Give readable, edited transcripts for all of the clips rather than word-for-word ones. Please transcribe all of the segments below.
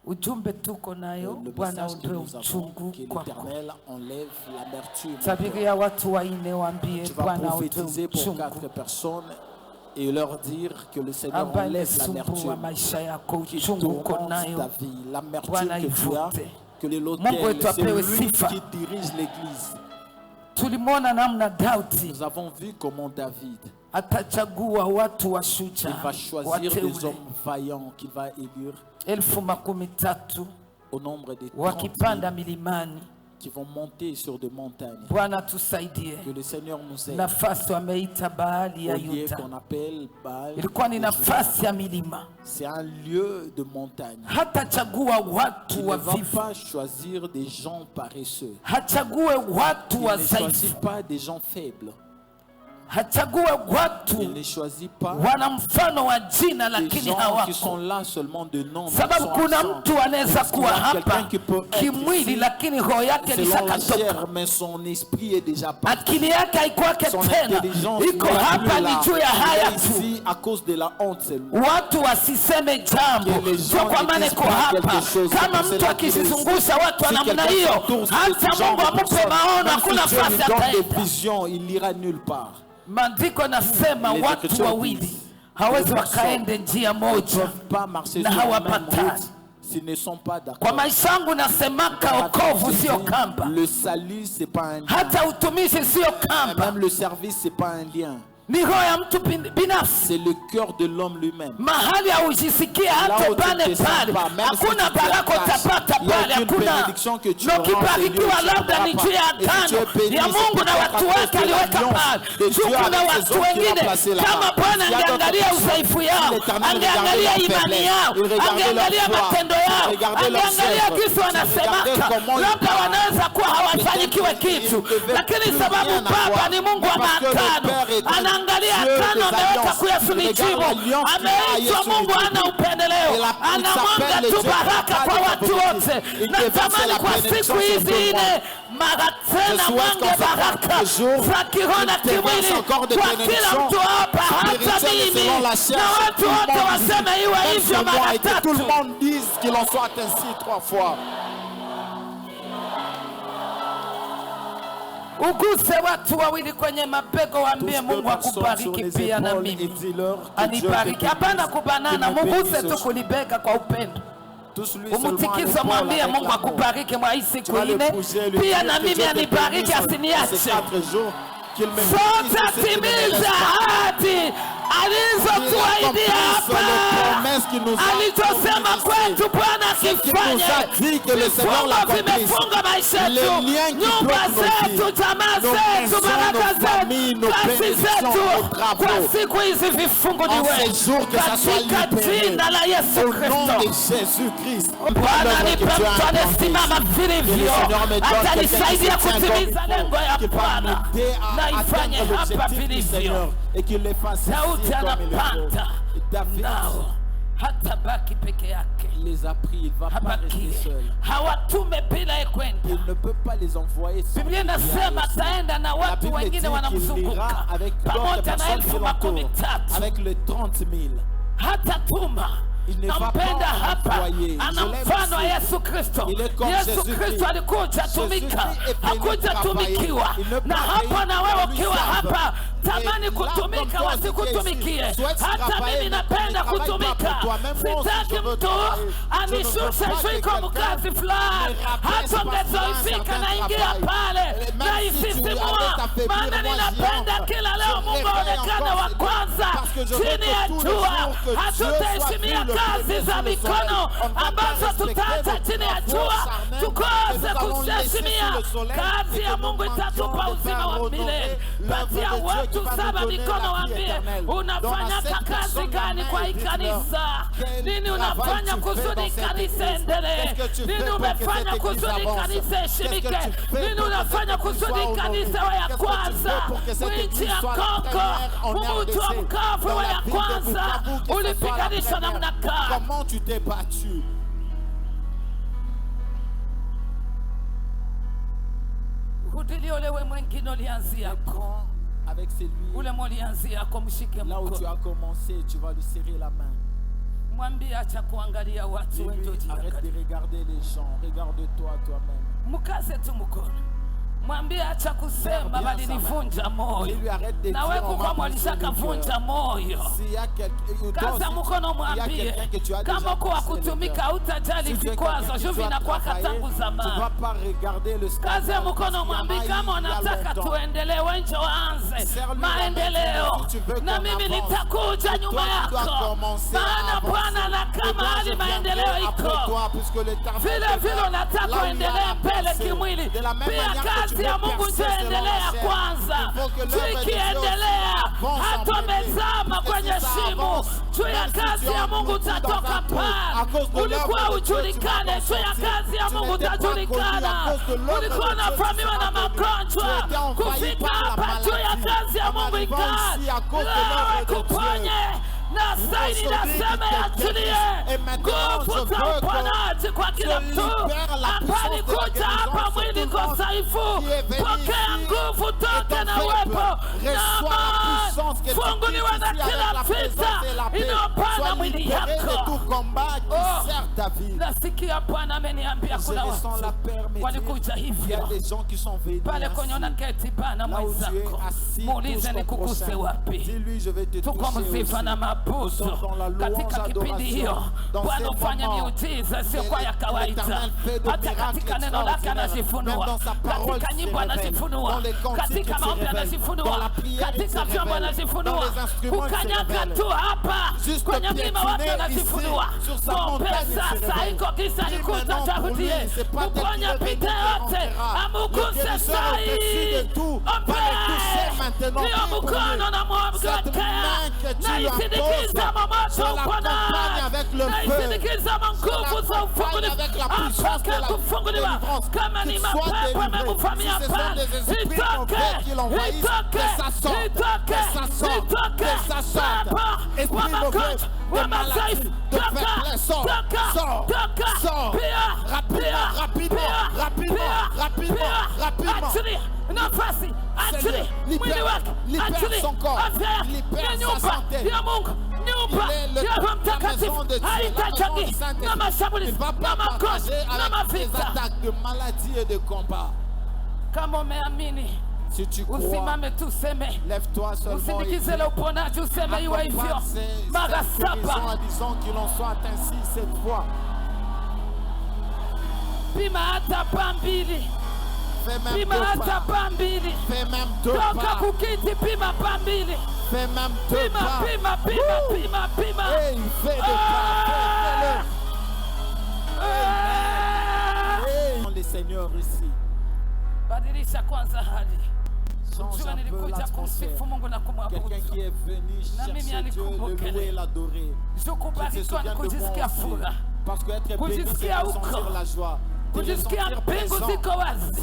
ujumbe tuko nayo, Bwana ondoe uchungu kwako. Tabiria watu waine waambie Bwana ondoe uchungu. Et leur dire que le Seigneur enlève l'amertume qui tourmente ta vie, l'amertume que tu as, que l'autel, c'est lui qui dirige l'église. Nous avons vu comment David, il va choisir des hommes vaillants qu'il va élire au nombre de 30 000 qui vont monter sur des montagnes. Que le Seigneur nous aide. Au lieu qu'on appelle Baal, c'est un lieu de montagne. Il ne va pas choisir des gens paresseux. Il ne choisit pas des gens faibles. Il ne choisit pas des gens qui sont là seulement de nom. Sababu kuna mtu anaweza kuwa hapa kimwili lakini roho yake ilishakatoka, akili yake haikwake tena, iko hapa ni juu ya haya tu. Watu wasiseme jambo sio kwa maana iko hapa. Kama mtu akizungusha watu wa namna hiyo, hata Mungu amupe maono, hakuna nafasi ataenda. Maandiko nasema watu wawili hawezi wakaende njia moja na hawapatani. Kwa maisha yangu nasemaka wokovu sio kamba. Hata utumishi sio kamba. Ni roho ya mtu binafsi. C'est le cœur de l'homme lui-même. Mahali haujisikia hata pale pale. Hakuna baraka utapata pale, hakuna. Ukibarikiwa labda ni juu ya agano ya Mungu na watu wake aliweka pale. Kuna watu wengine kama Bwana angeangalia udhaifu yao, angeangalia imani yao, angeangalia matendo yao, angeangalia kitu wanasemaka, labda wanaweza kuwa hawafanikiwe kitu. Lakini sababu Baba ni Mungu wa maagano, angalia agano ameweka kuyasunijibu. Ameitwa Mungu ana upendeleo, anamwanga tu baraka kwa watu wote. Natamani kwa siku hizi ine mara tena mwange baraka za kiroho na kimwili kwa kila mtu hapa, hata mimi na watu wote waseme iwe hivyo mara tatu. Tout le monde dise qu'il en soit ainsi 3 fois. Uguse watu wawili kwenye mabego, waambie Mungu akubariki pia na mimi anibariki. Hapana kubanana, muguse tu kulibega kwa upendo. Umutikizo mwambie Mungu akubariki mwa hii siku ine, pia na mimi anibariki asiniache. Sote timiza ahadi alizotuahidia hapa, alizosema kwetu Bwana akifanye. Vifungo vimefunga maisha yetu, nyumba zetu, jamaa zetu, baraka zetu, kazi zetu. Kwa siku hizi vifungo ni wewe, katika jina la Yesu Kristo. Bwana nipe mtu anasimama vilivyo, atanisaidia kutimiza lengo ya Bwana, na ifanye hapa vilivyo. Sauti anapanda nao hata baki peke yake. Il les a pris, il va pas rester seul. Hawatume bila kwenda. Il ne peut pas les envoyer sans. Biblia inasema taenda na watu wengine wanamzunguka pamoja na 13,000. Avec les 30 000. Hata tuma nampenda hapa, ana mfano wa Yesu Kristo. Yesu Kristo alikuja tumika, hakuja tumikiwa. Na hapa na wewe ukiwa hapa, tamani kutumika, wasikutumikie. Hata mimi napenda kutumika. Sitaki mtu anishushe shuko mkazi fulani, hata ungezoifika na ingia pale na isisimua. Maana ninapenda kila leo Mungu aonekane wa kwanza chini ya jua. Hatutaheshimia kazi za mikono ambazo tutaacha chini ya jua, tukose kuheshimia kazi ya Mungu. Itatupa uzima wa milele. Patia watu 7 mikono, waambie unafanya kazi gani kwa hii kanisa? Nini unafanya kusudi kanisa endelee? Nini umefanya kusudi kanisa heshimike? Nini unafanya kusudi kanisa wa ya kwanza nchi ya Kongo, mtu wa mkavu wa ya kwanza ulipiganisha namna gani? Comment tu t'es battu? Udiliolewe mwingine ulianzia kwa avec celui ule mlianzia kwa mshike là où tu as commencé, tu vas lui serrer la main. Mwambie acha kuangalia watu wengi. Arrête de regarder les gens, regarde-toi toi-même. Mkaze tu mkono. Mwambie acha kusema walinivunja moyo. Na wewe kwa walishakavunja moyo. Kaza mkono mwambie kama kwa kutumika utajali vikwazo juu vinakuwa tangu zamani. Kaza mkono mwambie kama unataka tuendelee wenje waanze maendeleo. Na mimi nitakuja nyuma yako. Maana Bwana na kama hali maendeleo iko. Vile vile unataka kuendelea mbele kimwili. Pia kazi ya Mungu tuendelea kwanza. Tukiendelea hata mezama kwenye shimo. Juu ya kazi ya Mungu tatoka paa. Ulikuwa ujulikane. Juu ya kazi ya Mungu tajulikana. Ulikuwa unafamiwa na magonjwa. Kufika hapa juu ya kazi ya Mungu ikani. Lawe kuponye. Na zaidi nasema yachilie nguvu za uponaji kwa kila mtu ambaye kuja hapa mwili kwa dhaifu. Pokea nguvu toke na uwepo na amani. Funguliwa na kila vita inayopanda mwili yako. Nasikia Bwana ameniambia kuna watu walikuja hivyo. Pale kwenye unaketi Bwana mwenzako, muulize nikuguse wapi. Tuko msifa na mabudu. Katika kipindi hiyo Bwana ufanye miujiza sio kwa ya kawaida. Hata katika neno lake anajifunua, katika nyimbo anajifunua, katika maombi anajifunua, katika vyombo anajifunua. Ukanyaga tu hapa kwenye mlima wake anajifunua. Mombe sasa iko kisa nikuta chahudie kuponya pite yote amuguse sai. Ombe ndiyo mkono na mwamgatea na isidikiza mamoto upona na isidikiza manguvu za ufunguliwa apake kufunguliwa. Kama ni mapepo amekufamia pale, itoke, itoke, itoke, itoke. Pepo wa magonjwa, wa madhaifu, toka, toka, toka. Pia, achilia nafasi, achilia mwili wake, achilia afya ya nyumba ya Mungu. Nyumba ya Roho Mtakatifu haitachangia na mashambulizi na magonjwa na mavita. Kama umeamini usimame tu useme, usindikize la uponaji useme iwe hivyo mara 7. Pima hata pambili. Pima hata pambili. Toka kukiti pima pambili. Pima. Le Seigneur ici. Badilisha kwanza hali. Jua nilikuja kumsifu Mungu na kumwabudu. Na mimi alikumbukele. Jukubarikiwa na kujisikia furaha. Kujisikia huko. Kujisikia mbingu ziko wazi.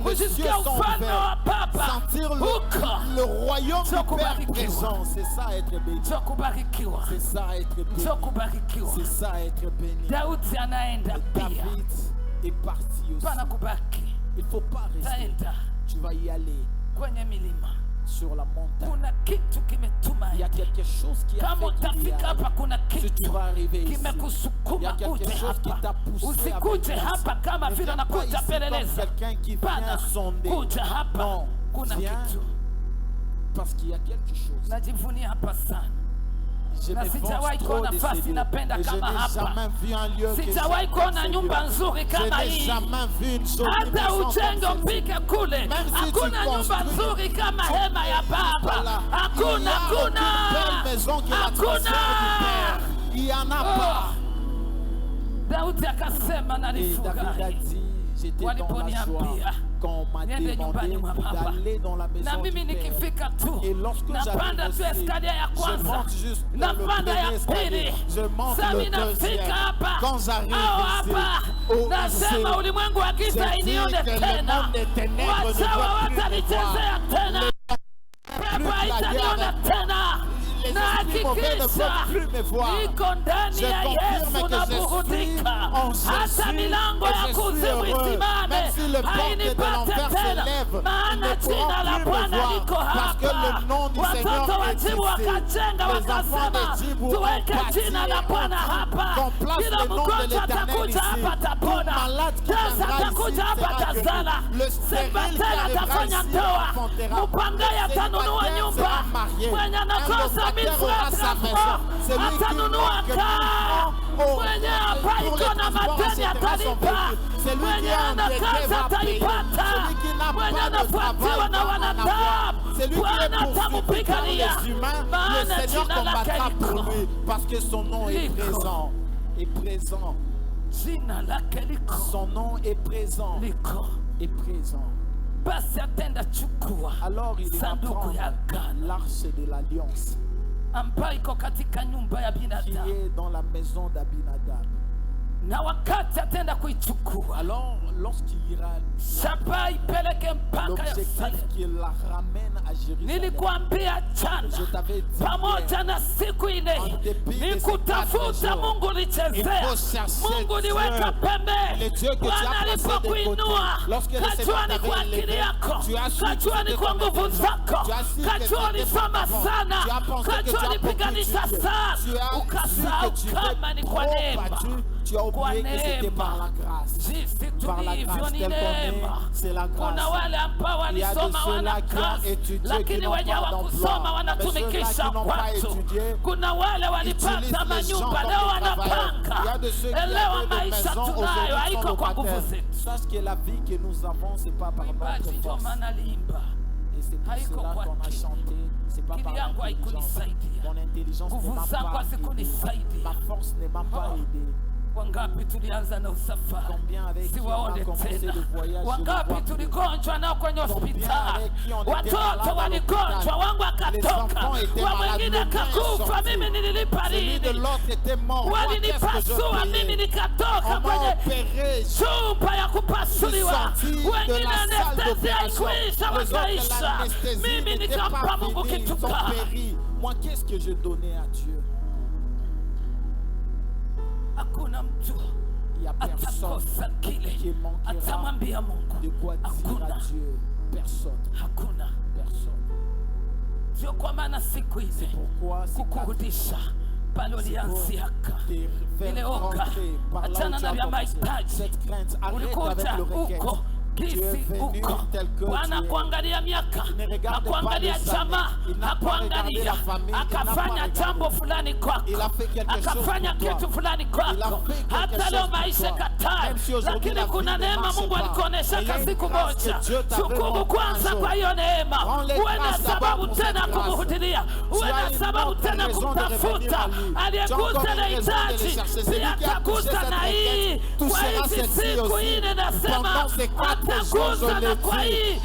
Kujisikia ufalme wa Baba huko. Le royaume du Père présent. C'est ça être béni. Jukubarikiwa. C'est ça être béni. Jukubarikiwa. C'est ça être béni. Daudi anaenda pia. David est parti aussi. Pana kubaki. Il ne faut pas rester. Taenda. Tu vas y aller. Kwenye milima. Sur la montagne. Kuna kitu kimetuma. Il y a quelque chose qui a fait qu'il y a. Si tu vas arriver ici, il y a quelque chose qui t'a poussé à venir ici. Ne viens pas ici comme quelqu'un qui vient sonder. Non, viens parce qu'il y a quelque chose. Najivunia hapa sana. Je Na me sijawahi vante trop kuona de fasi ces lieux. napenda Et je kama n'ai hapa. jamais vu un lieu que Sijawahi kuona ces nyumba lieux. nzuri Je kama n'ai hii. jamais vu une chose Hata ujenge mpike kule. Même si Hakuna tu nyumba construis, nzuri kama hema ya Baba. Il y a aucune belle maison qui est la transfert du Père. Il n'y en a pas. Daudi akasema Et David a nalifurahi. dit, j'étais dans la joie Waliponiambia quand on m'a niende nyumbani demandé mwa Baba. d'aller dans la Na maison du mimi Père. nikifika tu Et lorsque napanda tu j'arrive eskalia ya je kwanza, monte juste le napanda ya premier escalier, pili, je monte sami le nafika deuxième. hapa Quand j'arrive au ici, hapa nasema ulimwengu wa giza inione tena, wachawa watanichezea tena, pepo haitaniona tena, les esprits mauvais ne peuvent plus me voir. Je confirme que je suis en Jésus et je suis heureux. Même si le porte de l'enfer s'élève, ils ne pourront plus me voir parce que le nom du Seigneur est ici. Les enfants de Djibou ont bâti et qu'on place le nom de l'Éternel ici. Tout malade qui viendra ici sera guéri. Le stérile qui arrivera ici enfantera. Le célibataire sera marié. Un locataire aura sa maison. Celui qui manque pour les transports achètera son véhicule. Celui qui est endetté va payer. Celui qui n'a pas de travail va en avoir. Celui qui est poursuivi par les humains, le Seigneur combattra pour lui parce que son nom est présent. Est présent. Son nom est présent. Est présent. Alors il va prendre l'arche de l'alliance qui est dans la maison d'Abinadab. Alors lorsqu'il ira, l'objectif qu'il la ramène à Jérusalem, je t'avais dit en dépit de ces 4 jours, il faut chercher le Dieu que tu as placé de côté. Lorsque le Seigneur t'avait élevé, tu as su que tu as su que tu étais pas avant. Tu as pensé que tu as beaucoup étudié. Tu as su que tu étais trop battu. Tu as oublié que c'était par la grâce. Par la grâce telle qu'on est, c'est la grâce. Il y a de ceux-là qui ont étudié, qui n'ont pas d'emploi. Mais ceux-là qui n'ont pas étudié, utilisent les gens comme des travailleurs. Il y a de ceux qui avaient des maisons, aujourd'hui sont locataires. Sache que la vie que nous avons, ce n'est pas par notre force. Et c'est pour cela qu'on a chanté. C'est pas par l'intelligence. Mon intelligence ne m'a pas aidé. Ma force ne m'a pas aidé. Wangapi tulianza na usafari siwaone tena, wangapi tuligonjwa nao kwenye hospitali, watoto waligonjwa wangu akatoka, wa mwingine kakufa, mimi nililipa nini? Walinipasua mimi nikatoka kwenye chumba ya kupasuliwa, wengine anestesia ikuisha wakaisha, mimi nikampa Mungu kitu gani? Moi, qu'est-ce que je donnais à Dieu? Hakuna mtu atakosa kile atamwambia Mungu. Hakuna. Hakuna. Ndio kwa maana siku hizi kukurudisha pale ulianziaka ile oga, achana na vya mahitaji, ulikuja huko kisi huko, Bwana kuangalia miaka, hakuangalia jamaa, hakuangalia, akafanya jambo fulani kwako, akafanya kitu fulani kwako. Hata leo maisha katai, lakini kuna neema Mungu alikuonesha siku moja. Shukuru kwanza kwa hiyo neema. Uwe na sababu tena kumhudilia, uwe na sababu tena kumtafuta. Aliyegusa na hitaji pia atagusa na hii. Kwa hizi siku hii nasema atagusa na kwa hii,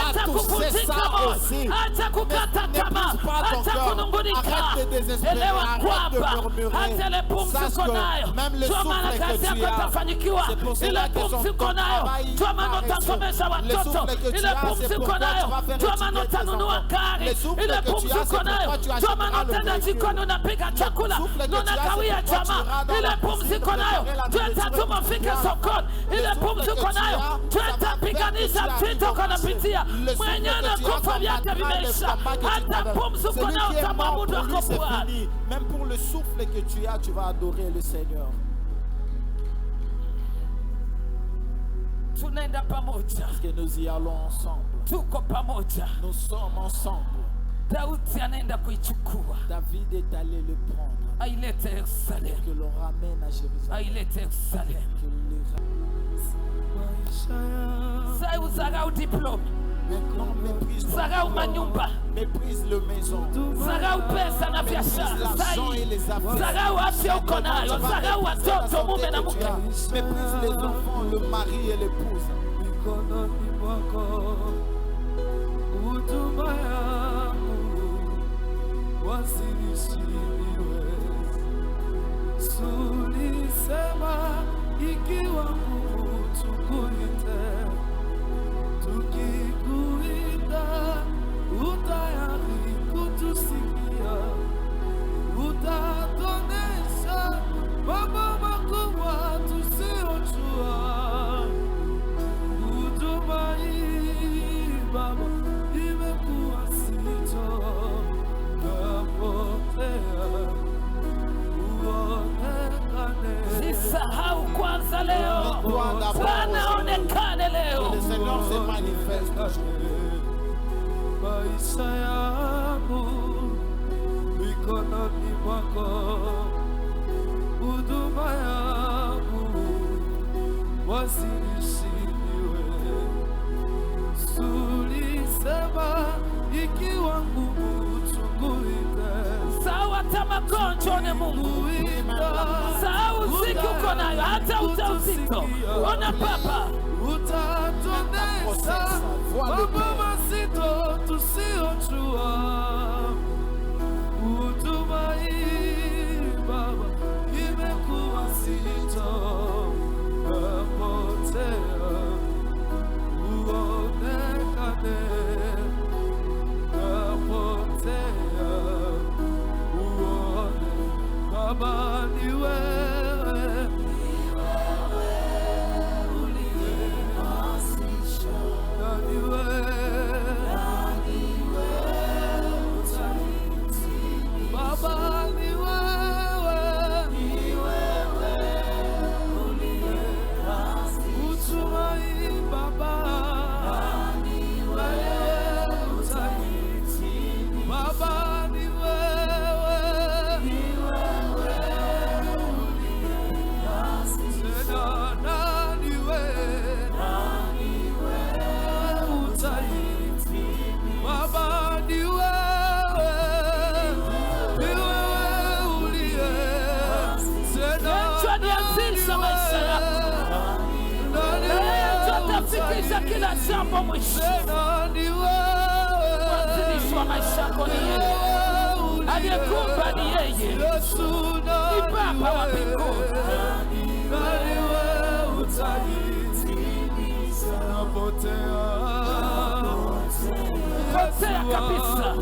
atakupumzika moyo, atakukata tamaa, atakunungunika. Elewa kwamba hata ile pumzi uko nayo, ndio maana kazi yako itafanikiwa. Ile pumzi uko nayo, ndio maana utasomesha watoto. Ile pumzi uko nayo, ndio maana utanunua gari. Ile pumzi uko nayo, ndio maana utaenda jikoni unapika chakula, unakawia jamaa. Ile pumzi uko nayo, ndio itatuma ufike sokoni. Ile pumzi uko nayo, ndio itapiganisha vita uko unapitia. Mwenye na kufa vyake vimeisha, hata pumzi uko nayo utamwabudu wako Bwana. Même pour le souffle que tu as, tu vas adorer le Seigneur. Tunaenda pamoja. Parce que nous y allons ensemble. Tuko pamoja. Nous sommes ensemble. Daudi anaenda kuichukua. David est allé le prendre. Ailete Yerusalemu. Que l'on ramène à Jérusalem. Ailete Yerusalemu. Sai uzarau diplôme. Zarau manyumba, méprise le maison, zarau pesa na biashara, zarau afya uko nayo, zarau watoto mume na mke, méprise les enfants, le mari et l'épouse. maisha yangu mikononi mwako, huduma yangu wasilishiniwe. Sulisema ikiwa ngumu tunguite, sawa hata magonjwa ni Mungu, sawa uziki uko nayo, hata ujauzito. Ona Baba, utatuonesha mambo mazito tusiyojua. Huduma hii Baba imekuwa zito, napotea uonekane, napotea uone. Baba ni wewe, kila jambo mwisho. Mwanzilishi wa maisha yako ni yeye, aliyekuumba ni yeye, ni Baba wa mbinguni. Potea kabisa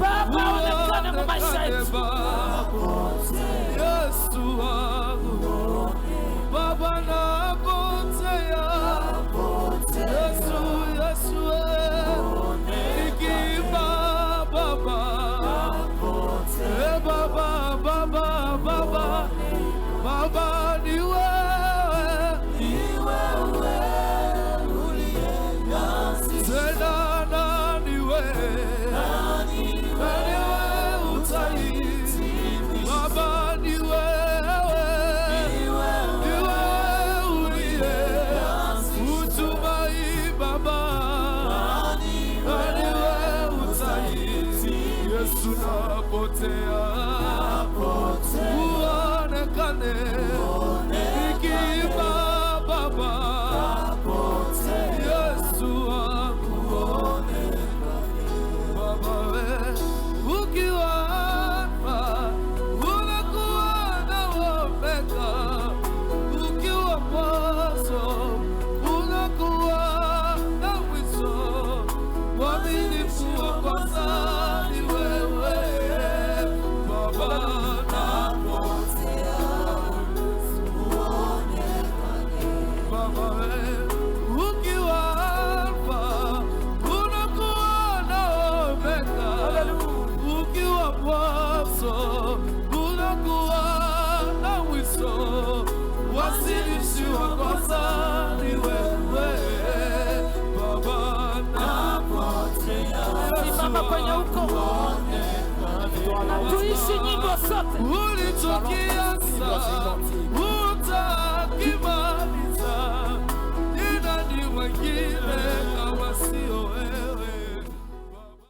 Baba, onekane kwa maisha yetu. Yesu wangu Baba, napotea. Yesu, Yesu, nikiimba Baba, Baba, Baba, Baba, Baba ni wewe, tena nani wewe, utaiti. Baba ni wewe, uliye utumai. Baba nani wewe, utaiti. Yesu, napotea uonekane, nikiimba Baba, Yesu wangu Baba, we ukiwa Alfa unakuwa na Omega, ukiwa mwanzo unakuwa na mwisho, mwaminifu wa kwanza ni wewe Baba. Baba, ukiwa Alfa unakuwa na Omega, ukiwa mwanzo unakuwa na mwisho, wasilishi wa kwanza ni wewe Baba. Simama kwenye uko, tuishi nyimbo zote ulichokianza